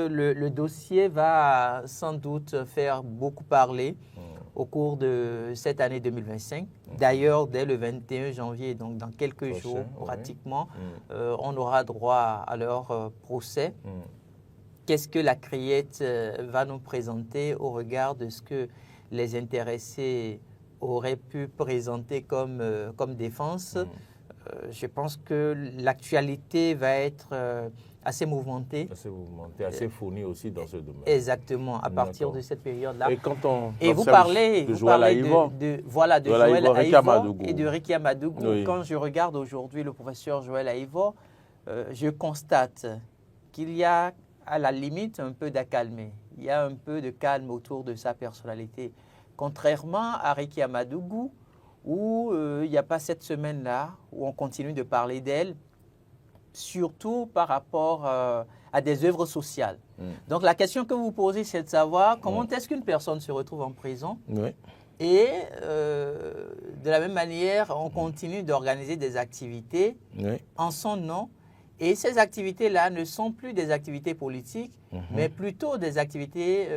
Le dossier va sans doute faire beaucoup parler au cours de cette année 2025. D'ailleurs, dès le 21 janvier, donc dans quelques jours pratiquement, on aura droit à leur procès. Qu'est-ce que la criette va nous présenter au regard de ce que les intéressés auraient pu présenter comme défense? Je pense que l'actualité va être assez mouvementée. Assez fournie aussi dans ce domaine. Exactement, à partir de cette période-là. Et vous parlez de Joël Aïvo et de Ricky Amadougou. Oui. Quand je regarde aujourd'hui le professeur Joël Aïvo, je constate qu'il y a à la limite un peu d'accalmie. Il y a un peu de calme autour de sa personnalité. Contrairement à Ricky Amadougou, où il n'y a pas cette semaine-là, où on continue de parler d'elle, surtout par rapport à des œuvres sociales. Donc la question que vous posez, c'est de savoir comment est-ce qu'une personne se retrouve en prison et de la même manière, on continue d'organiser des activités en son nom. Et ces activités-là ne sont plus des activités politiques, mais plutôt des activités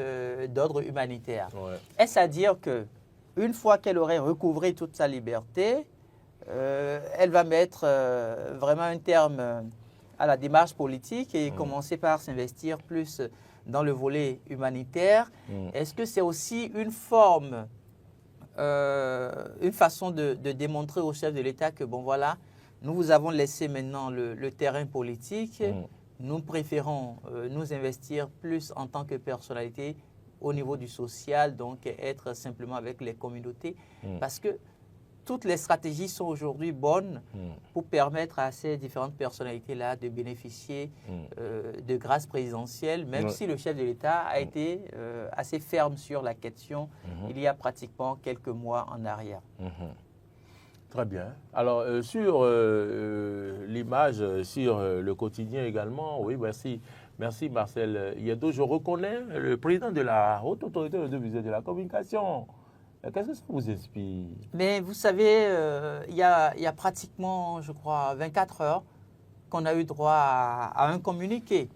d'ordre humanitaire. Est-ce à dire que une fois qu'elle aurait recouvré toute sa liberté, elle va mettre vraiment un terme à la démarche politique et commencer par s'investir plus dans le volet humanitaire? Est-ce que c'est aussi une forme, une façon de démontrer au chef de l'État que, bon voilà, nous vous avons laissé maintenant le terrain politique, nous préférons nous investir plus en tant que personnalité au niveau du social, donc être simplement avec les communautés, parce que toutes les stratégies sont aujourd'hui bonnes pour permettre à ces différentes personnalités-là de bénéficier de grâces présidentielles, même si le chef de l'État a été assez ferme sur la question il y a pratiquement quelques mois en arrière. Très bien. Alors, sur l'image, sur le quotidien également, oui, merci. Merci Marcel Yedo. Je reconnais le président de la Haute Autorité audiovisuelle de la Communication. Qu'est-ce que ça vous inspire? Mais vous savez, il y a pratiquement, je crois, 24 heures qu'on a eu droit à un communiqué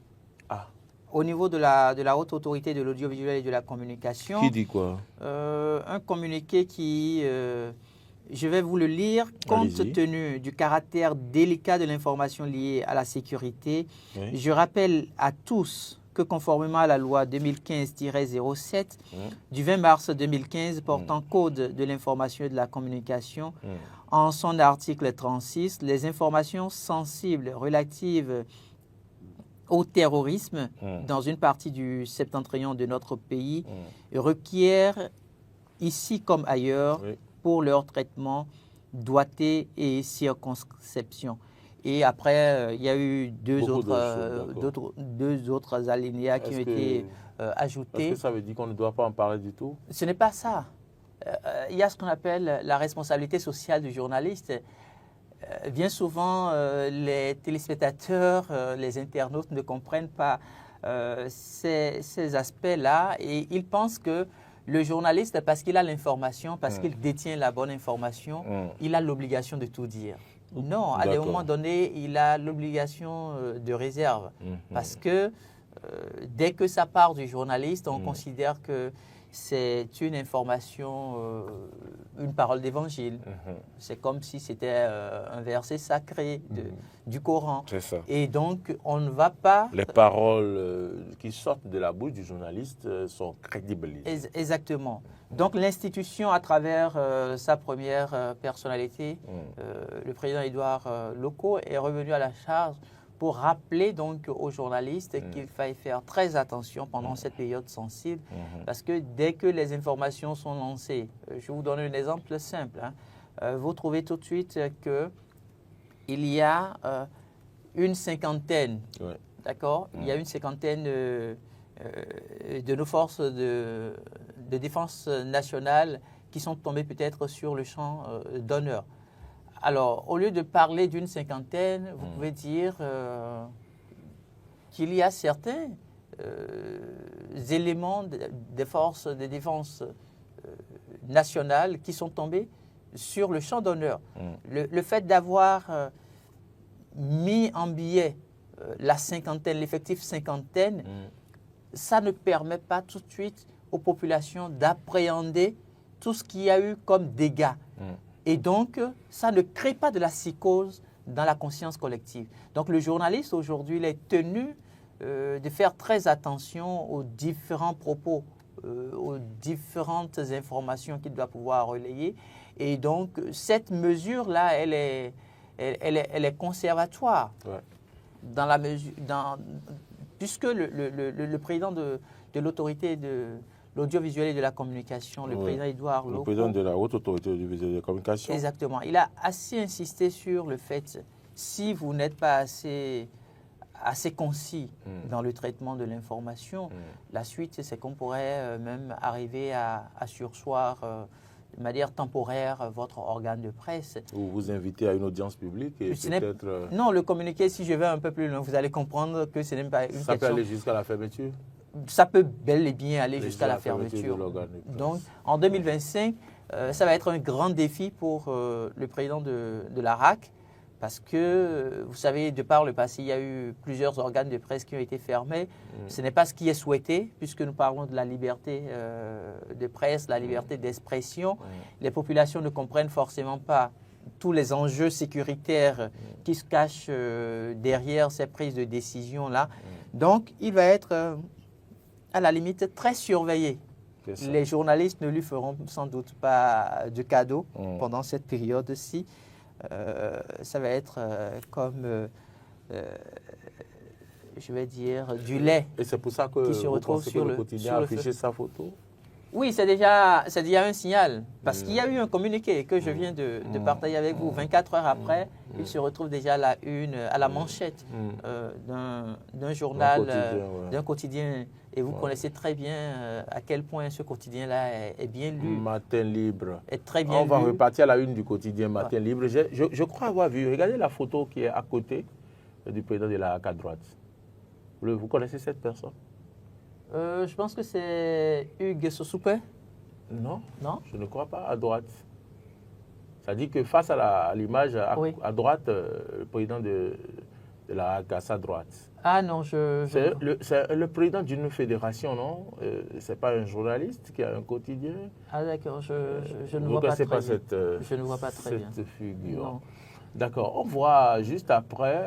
au niveau de la Haute Autorité de l'audiovisuel et de la communication. Qui dit quoi? Un communiqué qui... je vais vous le lire. Compte tenu du caractère délicat de l'information liée à la sécurité, je rappelle à tous que conformément à la loi 2015-07 du 20 mars 2015 portant Code de l'information et de la communication, en son article 36, les informations sensibles relatives au terrorisme dans une partie du septentrion de notre pays requièrent, ici comme ailleurs, pour leur traitement, doigté et circonscription. Et après, il y a eu deux autres alinéas qui ont été ajoutés. Est-ce que ça veut dire qu'on ne doit pas en parler du tout? Ce n'est pas ça. Il y a ce qu'on appelle la responsabilité sociale du journaliste. Bien souvent, les téléspectateurs, les internautes ne comprennent pas ces aspects-là et ils pensent que le journaliste, parce qu'il a l'information, parce qu'il détient la bonne information, il a l'obligation de tout dire. Non, à des moments donnés, il a l'obligation de réserve. Parce que dès que ça part du journaliste, on considère que c'est une information, une parole d'évangile. C'est comme si c'était un verset sacré du Coran. C'est ça. Et donc, on ne va pas... Les paroles qui sortent de la bouche du journaliste sont crédibilisées. Exactement. Donc, l'institution, à travers sa première personnalité, le président Édouard Locaux, est revenu à la charge pour rappeler donc aux journalistes qu'il faille faire très attention pendant cette période sensible, parce que dès que les informations sont lancées, je vais vous donner un exemple simple, vous trouvez tout de suite qu'il y a une cinquantaine, d'accord, il y a une cinquantaine de nos forces de défense nationale qui sont tombées peut-être sur le champ d'honneur. Alors, au lieu de parler d'une cinquantaine, vous pouvez dire qu'il y a certains éléments des forces de défense nationales qui sont tombés sur le champ d'honneur. Le fait d'avoir mis en billet la cinquantaine, l'effectif cinquantaine, ça ne permet pas tout de suite aux populations d'appréhender tout ce qu'il y a eu comme dégâts. Et donc, ça ne crée pas de la psychose dans la conscience collective. Donc, le journaliste, aujourd'hui, il est tenu de faire très attention aux différents propos, aux différentes informations qu'il doit pouvoir relayer. Et donc, cette mesure-là, elle est conservatoire. Ouais. Dans la mesure, puisque le président de l'autorité de l'audiovisuel et de la communication, le président Édouard Loko, le président de la Haute Autorité audiovisuelle et de la communication. Exactement. Il a assez insisté sur le fait, si vous n'êtes pas assez concis dans le traitement de l'information, la suite, c'est qu'on pourrait même arriver à surseoir de manière temporaire votre organe de presse. Ou vous invitez à une audience publique et peut-être... Non, le communiqué, si je vais un peu plus loin, vous allez comprendre que ce n'est pas une question... Ça peut aller jusqu'à la fermeture? Ça peut bel et bien aller jusqu'à la fermeture. Donc, en 2025, ça va être un grand défi pour le président de la RAC, parce que, vous savez, de par le passé, il y a eu plusieurs organes de presse qui ont été fermés. Ce n'est pas ce qui est souhaité, puisque nous parlons de la liberté de presse, la liberté d'expression. Les populations ne comprennent forcément pas tous les enjeux sécuritaires qui se cachent derrière ces prises de décision-là. Donc, il va être, à la limite, très surveillé. Les journalistes ne lui feront sans doute pas de cadeau pendant cette période-ci. Ça va être comme, je vais dire, du lait. Et c'est pour ça que qui se retrouve sur le quotidien a affiché sa photo? Oui, c'est déjà un signal. Parce qu'il y a eu un communiqué que je viens de partager avec vous. 24 heures après, il se retrouve déjà à la manchette d'un journal, d'un quotidien. Et vous connaissez très bien à quel point ce quotidien-là est bien lu. Matin Libre. Est très bien On va lu. repartir à la une du quotidien Matin Libre. Je crois avoir vu, regardez la photo qui est à côté du président de la RAC à droite. Vous connaissez cette personne? Je pense que c'est Hugues Sossoupé. Non, non, je ne crois pas, à droite. Ça dit que face à l'image à droite, le président de la RAC à sa droite. Ah non, c'est le président d'une fédération, non? C'est pas un journaliste qui a un quotidien? Ah d'accord, je ne vois pas très bien. Je ne vois pas très bien. Cette figure. D'accord, on voit juste après,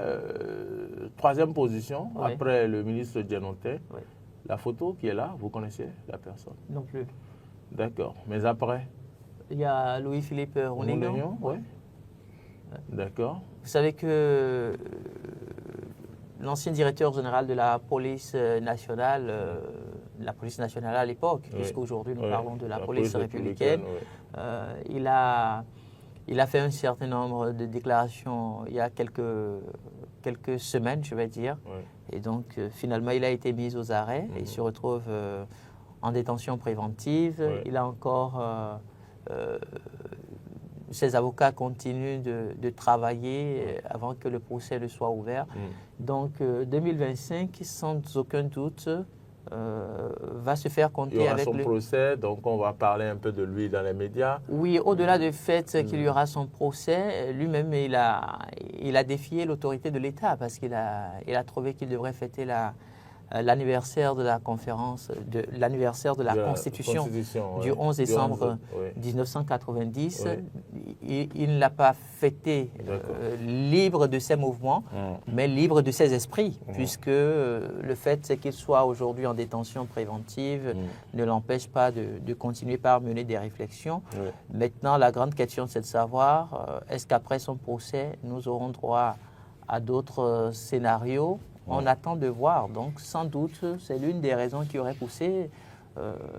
troisième position, après le ministre Dianonté, la photo qui est là, vous connaissez la personne? Non plus. D'accord, mais après? Il y a Louis-Philippe Ounignon. Oui. D'accord. Vous savez que l'ancien directeur général de la police nationale, à l'époque, puisqu'aujourd'hui nous parlons de la police républicaine, il a fait un certain nombre de déclarations il y a quelques semaines, je vais dire. Et donc, finalement, il a été mis aux arrêts et il se retrouve en détention préventive. Il a encore... ses avocats continuent de travailler avant que le procès ne soit ouvert. Donc, 2025, sans aucun doute, va se faire compter avec son procès, donc on va parler un peu de lui dans les médias. Oui, au-delà du fait qu'il y aura son procès, lui-même, il a défié l'autorité de l'État parce qu'il a trouvé qu'il devrait fêter l'anniversaire de la conférence, l'anniversaire de la Constitution du 11 décembre 1990. Il ne l'a pas fêté libre de ses mouvements, mais libre de ses esprits, puisque le fait c'est qu'il soit aujourd'hui en détention préventive ne l'empêche pas de continuer par mener des réflexions. Maintenant, la grande question, c'est de savoir, est-ce qu'après son procès, nous aurons droit à d'autres scénarios? On attend de voir. Donc, sans doute, c'est l'une des raisons qui aurait poussé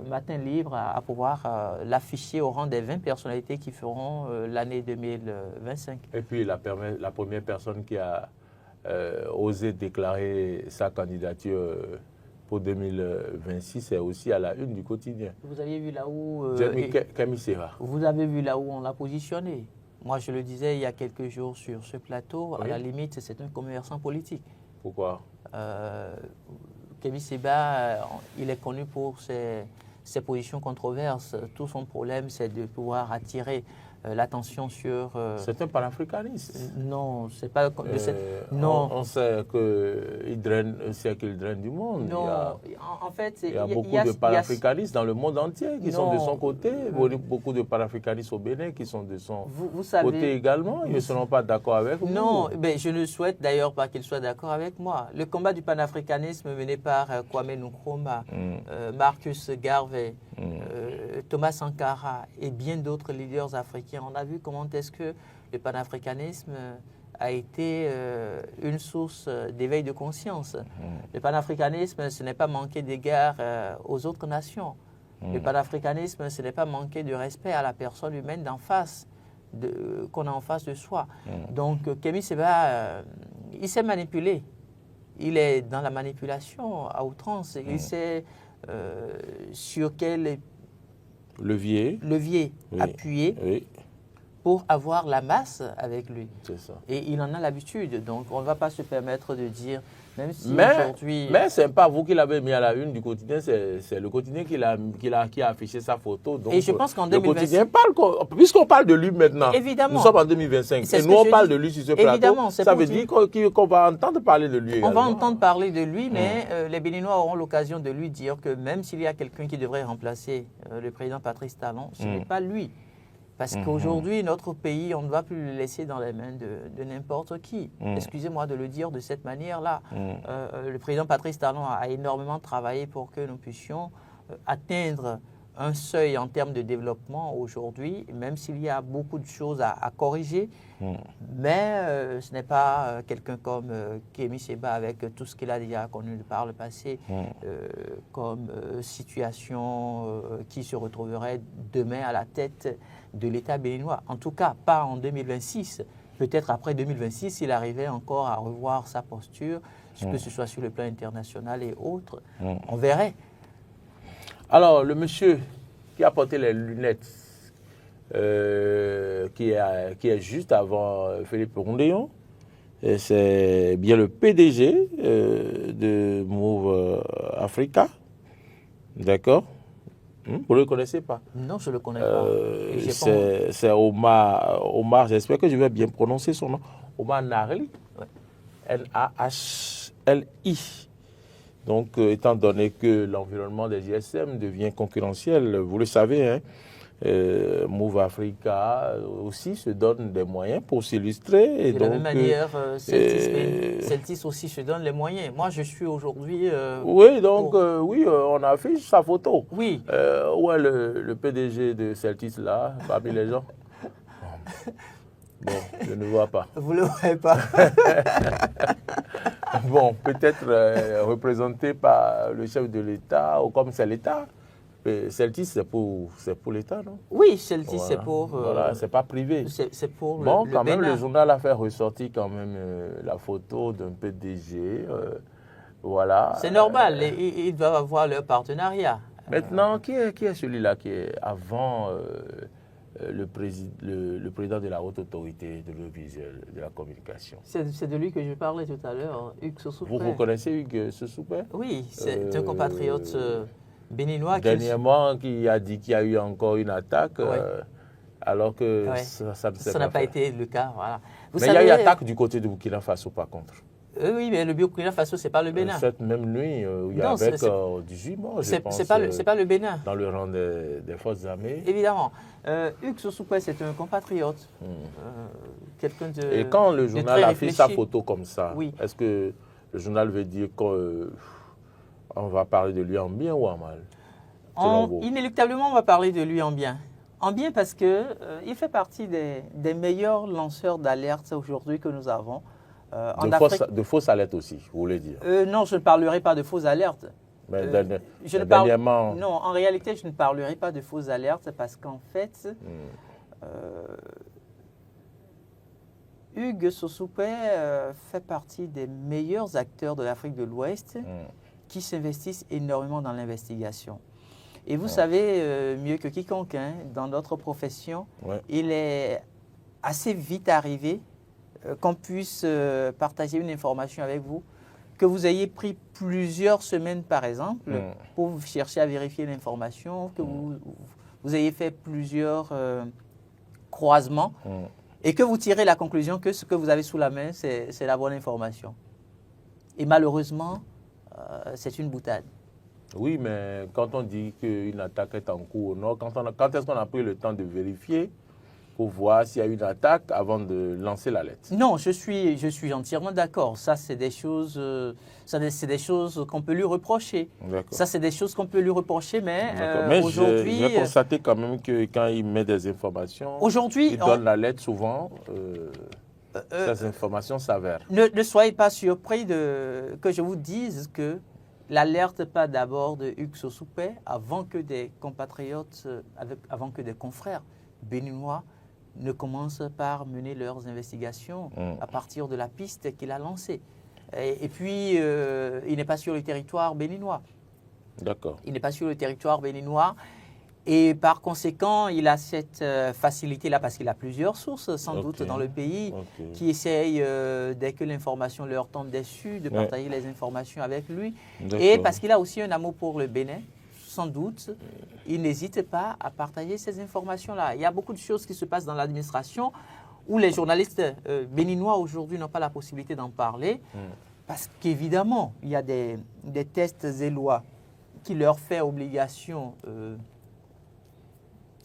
Matin Libre à pouvoir l'afficher au rang des 20 personnalités qui feront l'année 2025. Et puis, la première personne qui a osé déclarer sa candidature pour 2026, c'est aussi à la une du quotidien. Vous aviez vu là où... Vous avez vu là où on l'a positionné. Moi, je le disais il y a quelques jours sur ce plateau, à la limite, c'est un commerçant politique. Pourquoi? Kémy Séba, il est connu pour ses positions controverses. Tout son problème, c'est de pouvoir attirer l'attention sur... C'est un panafricaniste. Non, c'est pas... non. On sait qu'il draine du monde. Non, en fait... Il y a beaucoup de panafricanistes dans le monde entier qui sont de son côté. Beaucoup de panafricanistes au Bénin qui sont de son côté également. Ils ne seront pas d'accord avec vous. Non, mais je ne souhaite d'ailleurs pas qu'ils soient d'accord avec moi. Le combat du panafricanisme mené par Kwame Nkrumah, Marcus Garvey, Thomas Sankara et bien d'autres leaders africains, on a vu comment est-ce que le panafricanisme a été une source d'éveil de conscience. Le panafricanisme, ce n'est pas manquer d'égard aux autres nations. Le panafricanisme, ce n'est pas manquer de respect à la personne humaine d'en face, qu'on a en face de soi. Donc, Kémy Séba, il s'est manipulé. Il est dans la manipulation à outrance. Il sait sur quel levier oui. appuyer pour avoir la masse avec lui. C'est ça. Et il en a l'habitude. Donc, on ne va pas se permettre de dire, même si aujourd'hui... Mais ce n'est pas vous qui l'avez mis à la une du quotidien, c'est le quotidien qui a affiché sa photo. Donc, et je pense qu'en 2025... Le quotidien parle, puisqu'on parle de lui maintenant, évidemment, nous sommes en 2025, et nous on parle de lui sur ce plateau, ça veut dire qu'on va entendre parler de lui. On va entendre parler de lui, mais les Béninois auront l'occasion de lui dire que même s'il y a quelqu'un qui devrait remplacer le président Patrice Talon, ce n'est pas lui. Parce qu'aujourd'hui, notre pays, on ne va plus le laisser dans les mains de n'importe qui. Excusez-moi de le dire de cette manière-là. Le président Patrice Talon a énormément travaillé pour que nous puissions atteindre un seuil en termes de développement aujourd'hui, même s'il y a beaucoup de choses à corriger. Mais ce n'est pas quelqu'un comme Kémy Séba avec tout ce qu'il a déjà connu par le passé comme situation qui se retrouverait demain à la tête de l'État béninois. En tout cas, pas en 2026. Peut-être après 2026, il arrivait encore à revoir sa posture, que ce soit sur le plan international et autres. On verrait. Alors, le monsieur qui a porté les lunettes, qui est juste avant Philippe Rondéon, c'est bien le PDG de Move Africa. D'accord? Vous ne le connaissez pas? Non, je ne le connais pas. C'est Omar, j'espère que je vais bien prononcer son nom. Omar Nahli, N-A-H-L-I. Donc, étant donné que l'environnement des GSM devient concurrentiel, vous le savez, hein, Move Africa aussi se donne des moyens pour s'illustrer. De la même manière, Celtis aussi se donne les moyens. Moi, je suis aujourd'hui... oui, donc, on affiche sa photo. Oui. Où est le PDG de Celtis là, parmi les gens? Bon, je ne vois pas. Vous ne le voyez pas. Bon, peut-être représenté par le chef de l'État, ou comme c'est l'État. Celtis, c'est pour l'État, non? Oui, Celtis, voilà. c'est pour... voilà, c'est pas privé. C'est pour bon, le quand même, Bénin. le journal a fait ressortir quand même la photo d'un PDG. Voilà. C'est normal, ils doivent avoir leur partenariat. Maintenant, qui est celui-là qui est avant le président de la haute autorité de l'audiovisuel, de la communication? C'est de lui que je parlais tout à l'heure, Hugues Sosoupé. Vous connaissez Hugues Sosoupé? Oui, c'est un compatriote béninois. Dernièrement, qui a dit qu'il y a eu encore une attaque, alors que ça ne s'est pas Ça n'a pas été le cas, voilà. Mais il y a eu attaque du côté de Burkina Faso, par contre. Oui, mais le Burkina Faso, ce n'est pas le Bénin. Cette même nuit, il y a avec 18 morts, je pense. Ce n'est pas le Bénin. Dans le rang des forces armées. Évidemment. Hugues Sosoupé, c'est un compatriote. Quelqu'un de Et quand le journal affiche sa photo comme ça, oui. Est-ce que le journal veut dire qu'on va parler de lui en bien ou en mal? Inéluctablement, on va parler de lui en bien. En bien parce qu'il fait partie des meilleurs lanceurs d'alerte aujourd'hui que nous avons. De fausses alertes aussi, vous voulez dire? Non, je ne parlerai pas de fausses alertes. Mais dernièrement... Non, en réalité, je ne parlerai pas de fausses alertes parce qu'en fait, Hugues Sosoupé fait partie des meilleurs acteurs de l'Afrique de l'Ouest qui s'investissent énormément dans l'investigation. Et vous savez mieux que quiconque, hein, dans notre profession, il est assez vite arrivé qu'on puisse partager une information avec vous, que vous ayez pris plusieurs semaines par exemple pour chercher à vérifier l'information, que vous ayez fait plusieurs croisement et que vous tirez la conclusion que ce que vous avez sous la main, c'est la bonne information. Et malheureusement, c'est une boutade. Oui, mais quand on dit qu'une attaque est en cours au nord, quand est-ce qu'on a pris le temps de vérifier pour voir s'il y a une attaque avant de lancer l'alerte? Non, je suis entièrement d'accord. Ça, c'est des choses, qu'on peut lui reprocher. Ça, c'est des choses qu'on peut lui reprocher, mais aujourd'hui... J'ai constaté quand même que quand il met des informations, il donne l'alerte souvent, ces informations s'avèrent. Ne soyez pas surpris que je vous dise que l'alerte part d'abord de Hugues Sosoupé avant que des compatriotes, avant que des confrères béninois ne commencent par mener leurs investigations à partir de la piste qu'il a lancée. Et puis, il n'est pas sur le territoire béninois. D'accord. Il n'est pas sur le territoire béninois. Et par conséquent, il a cette facilité-là parce qu'il a plusieurs sources, sans doute, dans le pays, qui essayent, dès que l'information leur tombe dessus, de partager les informations avec lui. Et parce qu'il a aussi un amour pour le Bénin, sans doute, il n'hésite pas à partager ces informations-là. Il y a beaucoup de choses qui se passent dans l'administration où les journalistes béninois aujourd'hui n'ont pas la possibilité d'en parler parce qu'évidemment, il y a des tests et lois qui leur font obligation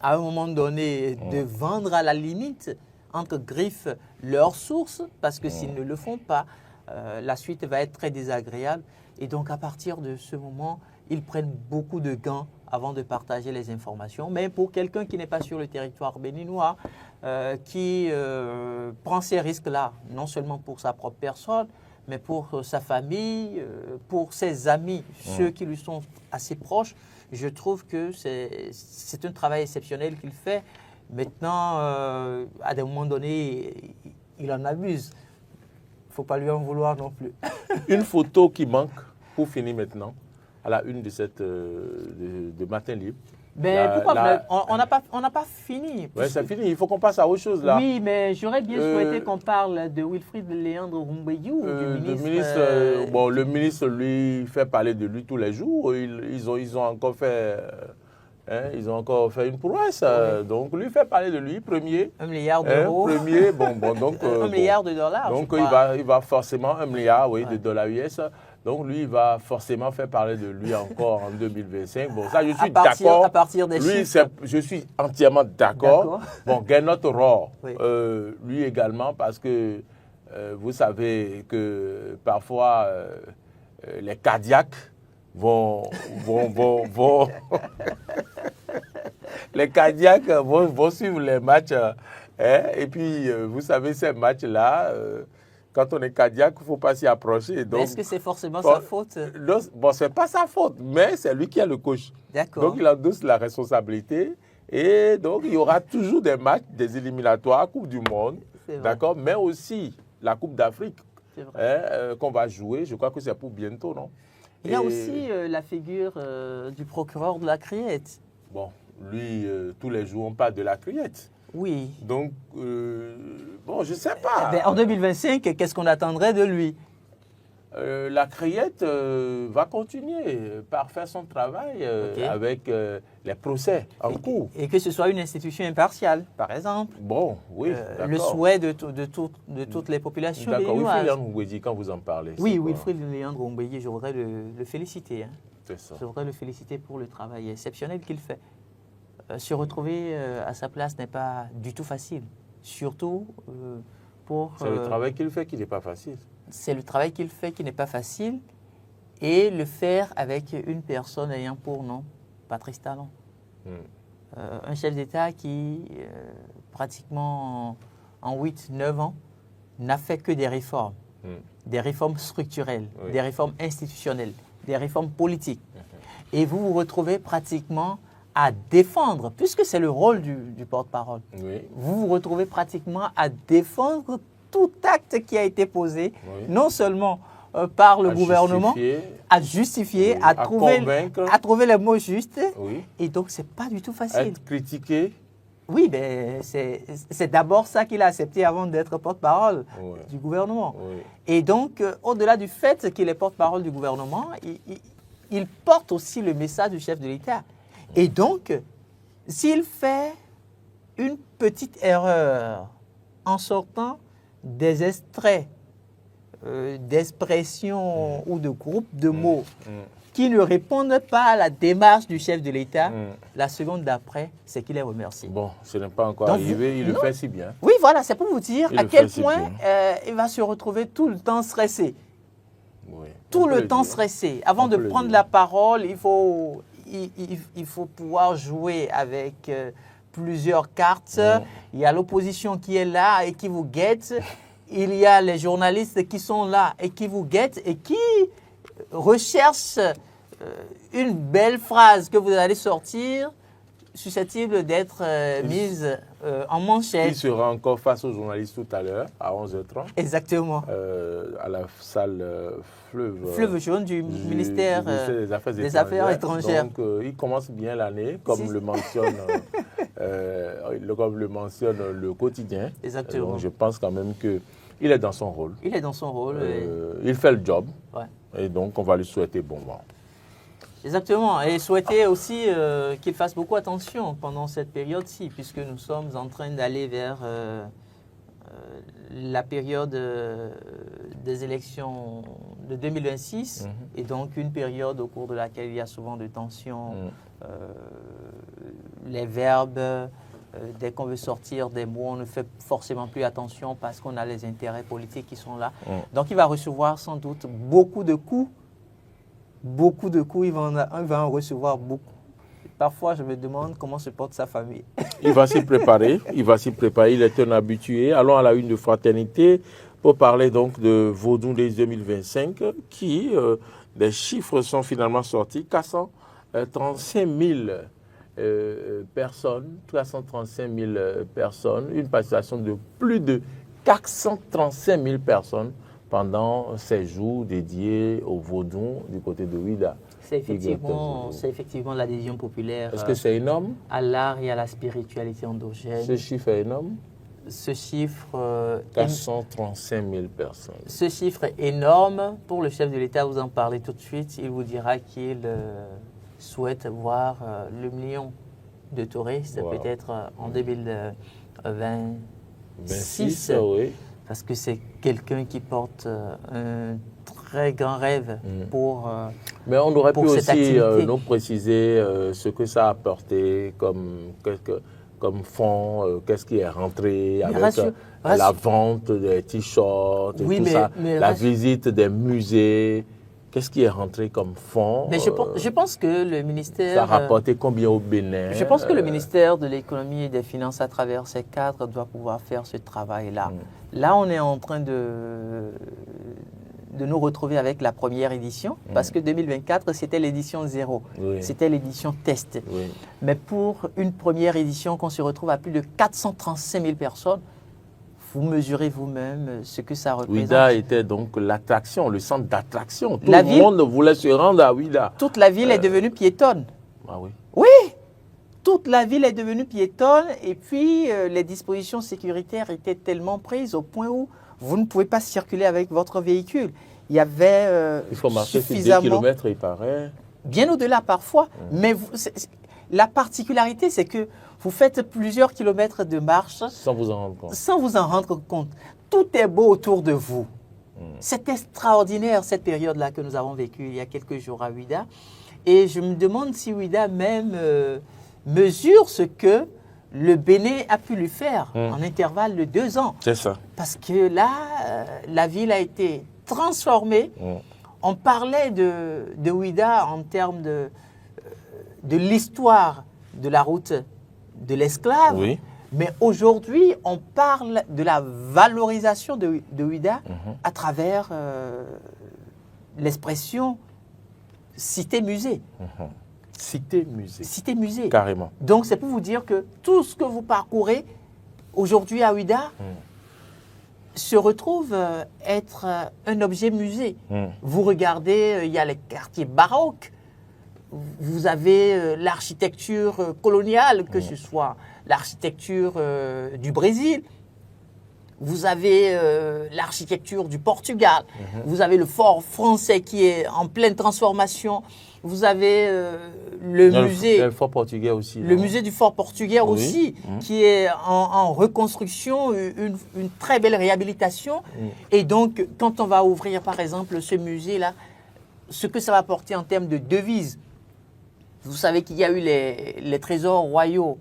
à un moment donné de vendre à la limite, entre griffes, leurs sources, parce que s'ils ne le font pas, la suite va être très désagréable. Et donc, à partir de ce moment, ils prennent beaucoup de gants avant de partager les informations. Mais pour quelqu'un qui n'est pas sur le territoire béninois, qui prend ces risques-là, non seulement pour sa propre personne, mais pour sa famille, pour ses amis, ceux qui lui sont assez proches, je trouve que c'est un travail exceptionnel qu'il fait. Maintenant, à des moments donnés, il en abuse. Il ne faut pas lui en vouloir non plus. Une photo qui manque, pour finir maintenant, à la une de Matin Libre. Mais pourquoi on n'a pas fini. Oui, c'est fini. Il faut qu'on passe à autre chose là. Oui, mais j'aurais bien souhaité qu'on parle de Wilfried Léandre Rumbayou, du ministre. Le ministre, lui, fait parler de lui tous les jours. Ils ont encore fait une prouesse. Donc, lui fait parler de lui, premier. 1 milliard d'euros. Premier, donc... 1 milliard de dollars. Donc, il va forcément 1 milliard de dollars US. Donc, lui, il va forcément faire parler de lui encore en 2025. Bon, ça, je suis d'accord. À partir des chiffres. Je suis entièrement d'accord. Bon, Gernot Rohr, lui également, parce que vous savez que parfois, les cardiaques vont les cardiaques vont suivre les matchs. Et puis, vous savez, ces matchs-là... Quand on est cardiaque, il ne faut pas s'y approcher. Est-ce que c'est forcément sa faute? Bon, ce n'est pas sa faute, mais c'est lui qui est le coach. D'accord. Donc, il endosse la responsabilité. Et donc, il y aura toujours des matchs, des éliminatoires, Coupe du Monde, d'accord, mais aussi la Coupe d'Afrique qu'on va jouer. Je crois que c'est pour bientôt, non? Il y a aussi la figure du procureur de la Criette. Bon, lui, tous les jours, on parle de la Criette. Oui. Donc, bon, je ne sais pas. En 2025, qu'est-ce qu'on attendrait de lui? La Criette va continuer par faire son travail avec les procès en cours. Et que ce soit une institution impartiale, par exemple. Bon, oui, d'accord. Le souhait de toutes les populations béninoises. D'accord, Wilfried Léandre Rumbayou, quand vous en parlez. Oui, Wilfried Léandre Rumbayou, je voudrais le féliciter. C'est ça. Je voudrais le féliciter pour le travail exceptionnel qu'il fait. Se retrouver à sa place n'est pas du tout facile, surtout pour... C'est le travail qu'il fait qui n'est pas facile. C'est le travail qu'il fait qui n'est pas facile et le faire avec une personne ayant pour nom Patrice Talon. Un chef d'État qui, pratiquement en 8-9 ans, n'a fait que des réformes structurelles, des réformes institutionnelles, des réformes politiques. Et vous vous retrouvez pratiquement à défendre, puisque c'est le rôle du porte-parole, vous vous retrouvez pratiquement à défendre tout acte qui a été posé, non seulement par le gouvernement, à justifier, à trouver les mots justes. Et donc, ce n'est pas du tout facile. Être critiqué. Oui, mais c'est d'abord ça qu'il a accepté avant d'être porte-parole du gouvernement. Et donc, au-delà du fait qu'il est porte-parole du gouvernement, il porte aussi le message du chef de l'État. Et donc, s'il fait une petite erreur en sortant des extraits d'expressions ou de groupes de mots qui ne répondent pas à la démarche du chef de l'État, la seconde d'après, c'est qu'il est remercié. Bon, ce n'est pas encore Donc, arrivé, il le fait si bien. Oui, voilà, c'est pour vous dire Il à le quel fait si point bien. il va se retrouver tout le temps stressé. Oui, Tout on peut le temps dire. stressé. Avant On de peut le prendre dire. la parole, il faut pouvoir jouer avec plusieurs cartes. Il y a l'opposition qui est là et qui vous guette. Il y a les journalistes qui sont là et qui vous guettent et qui recherchent une belle phrase que vous allez sortir susceptible d'être mise en Il manchette. sera encore face aux journalistes tout à l'heure, à 11h30, Exactement. à la salle Fleuve jaune du ministère des Affaires des Affaires étrangères. Donc, il commence bien l'année, comme le mentionne le quotidien. Exactement. Donc, je pense quand même qu'il est dans son rôle. Il est dans son rôle. Il fait le job. Ouais. Et donc, on va lui souhaiter bon vent. Exactement. Et souhaiter aussi qu'il fasse beaucoup attention pendant cette période-ci, puisque nous sommes en train d'aller vers la période des élections de 2026, et donc une période au cours de laquelle il y a souvent de tensions. Les verbes, dès qu'on veut sortir des mots, on ne fait forcément plus attention parce qu'on a les intérêts politiques qui sont là. Donc il va recevoir sans doute beaucoup de coups. Beaucoup de coups, il va en recevoir beaucoup. Parfois, je me demande comment se porte sa famille. Il va s'y préparer, il est un habitué. Allons à la une de Fraternité pour parler donc de Vodou Days 2025 qui, des chiffres sont finalement sortis, 435 000 personnes, 335 000 personnes, une participation de plus de 435 000 personnes pendant ces jours dédiés au Vaudou du côté de Ouida. C'est effectivement l'adhésion populaire. Est-ce que c'est énorme? À l'art et à la spiritualité endogène. Ce chiffre est énorme? Ce chiffre... 435 000 personnes. Ce chiffre est énorme. Pour le chef de l'État, vous en parlez tout de suite. Il vous dira qu'il souhaite voir le million de touristes, peut-être en 2026. Oui. Parce que c'est quelqu'un qui porte un très grand rêve pour Mais on aurait pu aussi nous préciser ce que ça a apporté comme fonds, qu'est-ce qui est rentré avec la vente des t-shirts, la visite des musées. Qu'est-ce qui est rentré comme fonds? Mais je pense que le ministère... Ça a rapporté combien au Bénin? Je pense que le ministère de l'économie et des finances, à travers ses cadres, doit pouvoir faire ce travail-là. Là, on est en train de nous retrouver avec la première édition, parce que 2024, c'était l'édition 0. Oui. C'était l'édition test. Oui. Mais pour une première édition, qu'on se retrouve à plus de 435 000 personnes, vous mesurez vous-même ce que ça représente. Ouida était donc l'attraction, le centre d'attraction. Tout le monde voulait se rendre à Ouida. Toute la ville est devenue piétonne. Ah oui? Oui! Toute la ville est devenue piétonne et puis les dispositions sécuritaires étaient tellement prises au point où vous ne pouvez pas circuler avec votre véhicule. Il y avait il faut marcher sur 10 km, il paraît. Bien au-delà parfois. Mais la particularité, c'est que vous faites plusieurs kilomètres de marche sans vous en rendre compte. Sans vous en rendre compte. Tout est beau autour de vous. C'est extraordinaire cette période-là que nous avons vécue il y a quelques jours à Ouida. Et je me demande si Ouida même mesure ce que le Bénin a pu lui faire en intervalle de 2 ans. C'est ça. Parce que là, la ville a été transformée. On parlait de Ouida en termes de l'histoire de la route de l'esclave. Oui. Mais aujourd'hui, on parle de la valorisation de Ouida à travers l'expression cité-musée. Cité-musée. Cité-musée. Carrément. Donc, c'est pour vous dire que tout ce que vous parcourez aujourd'hui à Ouida se retrouve être un objet musée. Vous regardez, il y a les quartiers baroques. Vous avez l'architecture coloniale, que ce soit l'architecture du Brésil. Vous avez l'architecture du Portugal. Vous avez le fort français qui est en pleine transformation. Vous avez le musée. Le fort portugais aussi. Le musée du fort portugais aussi, qui est en reconstruction, une très belle réhabilitation. Et donc, quand on va ouvrir, par exemple, ce musée-là, ce que ça va apporter en termes de devises, vous savez qu'il y a eu les trésors royaux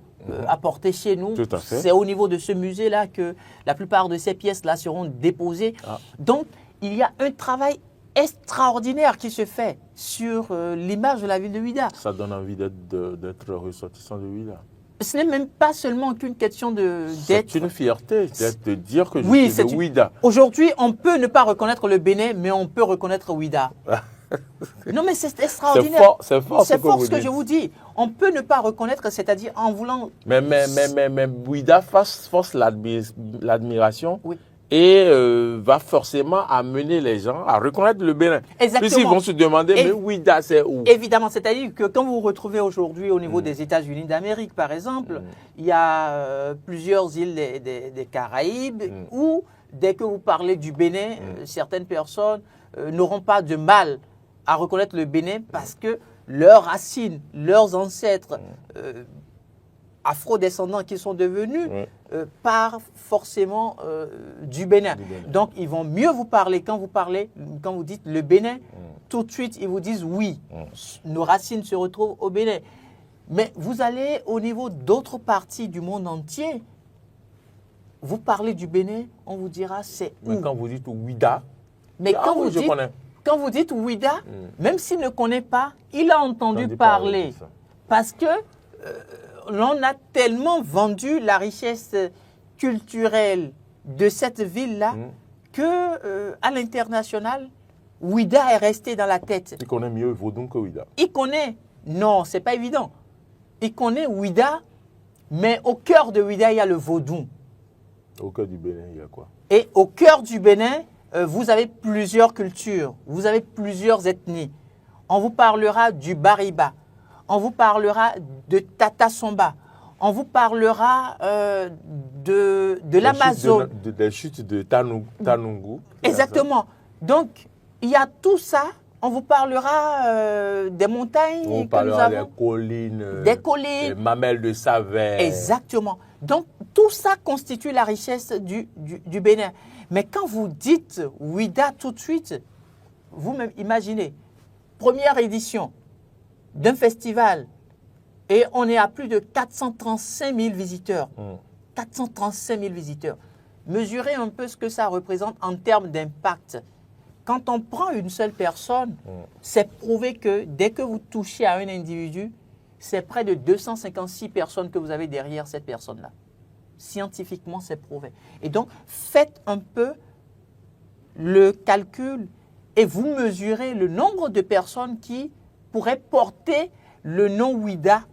apportés chez nous. Tout à fait. C'est au niveau de ce musée-là que la plupart de ces pièces-là seront déposées. Donc, il y a un travail extraordinaire qui se fait sur l'image de la ville de Ouidah. Ça donne envie d'être ressortissant de Ouidah. Ce n'est même pas seulement qu'une question d'être... C'est une fierté de dire que je suis de Ouidah. Aujourd'hui, on peut ne pas reconnaître le Bénin, mais on peut reconnaître Ouidah. Non, mais c'est extraordinaire. C'est fort ce que je vous dis. On peut ne pas reconnaître, c'est-à-dire en voulant... Mais Ouidah force l'admiration. Oui. Et va forcément amener les gens à reconnaître le Bénin. Exactement. Puis ils vont se demander, mais Ouidah, c'est où? Évidemment, c'est-à-dire que quand vous vous retrouvez aujourd'hui au niveau des États-Unis d'Amérique, par exemple, il y a plusieurs îles des Caraïbes où, dès que vous parlez du Bénin, certaines personnes n'auront pas de mal à reconnaître le Bénin parce que leurs racines, leurs ancêtres afro-descendants qui sont devenus partent forcément du Bénin. Donc, ils vont mieux vous parler quand vous dites le Bénin, tout de suite, ils vous disent oui, nos racines se retrouvent au Bénin. Mais vous allez au niveau d'autres parties du monde entier, vous parlez du Bénin, on vous dira c'est où. Mais quand vous dites Ouidah, mais quand vous dites Ouidah, même s'il ne connaît pas, il a entendu parler. Parce que l'on a tellement vendu la richesse culturelle de cette ville-là que à l'international, Ouidah est resté dans la tête. Il connaît mieux Vodun que Ouidah. Il connaît. Non, c'est pas évident. Il connaît Ouidah, mais au cœur de Ouidah, il y a le Vodun. Au cœur du Bénin, il y a quoi? Et au cœur du Bénin, vous avez plusieurs cultures, vous avez plusieurs ethnies. On vous parlera du Bariba, on vous parlera de Tata Somba, on vous parlera de l'Amazone. Des chutes de Tanungu. Exactement. Donc, il y a tout ça. On vous parlera des montagnes. On parlera des collines. Des mamelles de Savère. Exactement. Donc, tout ça constitue la richesse du Bénin. Mais quand vous dites Ouidah tout de suite, vous-même imaginez, première édition d'un festival, et on est à plus de 435 000 visiteurs. 435 000 visiteurs. Mesurez un peu ce que ça représente en termes d'impact. Quand on prend une seule personne, c'est prouvé que dès que vous touchez à un individu, c'est près de 256 personnes que vous avez derrière cette personne-là. Scientifiquement, c'est prouvé. Et donc, faites un peu le calcul et vous mesurez le nombre de personnes qui pourraient porter le nom Ouidah.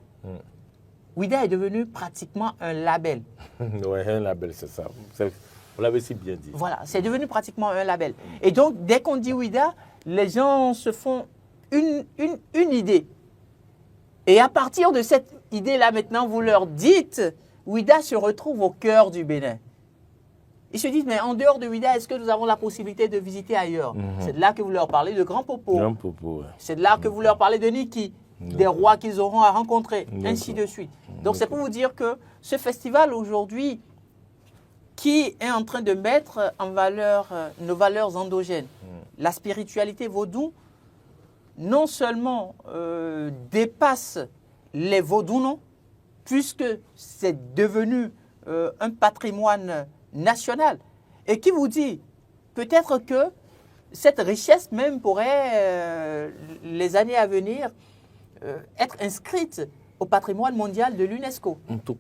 Ouidah est devenu pratiquement un label. Oui, un label, c'est ça. Vous l'avez si bien dit. Voilà, c'est devenu pratiquement un label. Et donc, dès qu'on dit Ouidah, les gens se font une idée. Et à partir de cette idée-là, maintenant, vous leur dites, Ouidah se retrouve au cœur du Bénin. Ils se disent, mais en dehors de Ouidah, est-ce que nous avons la possibilité de visiter ailleurs? C'est de là que vous leur parlez de Grand Popo. C'est de là que vous leur parlez de Niki, des rois qu'ils auront à rencontrer, ainsi de suite. Donc, c'est pour vous dire que ce festival aujourd'hui, qui est en train de mettre en valeur nos valeurs endogènes, la spiritualité vaudou, non seulement dépasse les vaudounos, puisque c'est devenu un patrimoine national, et qui vous dit peut-être que cette richesse même pourrait, les années à venir, être inscrite au patrimoine mondial de l'UNESCO. En tout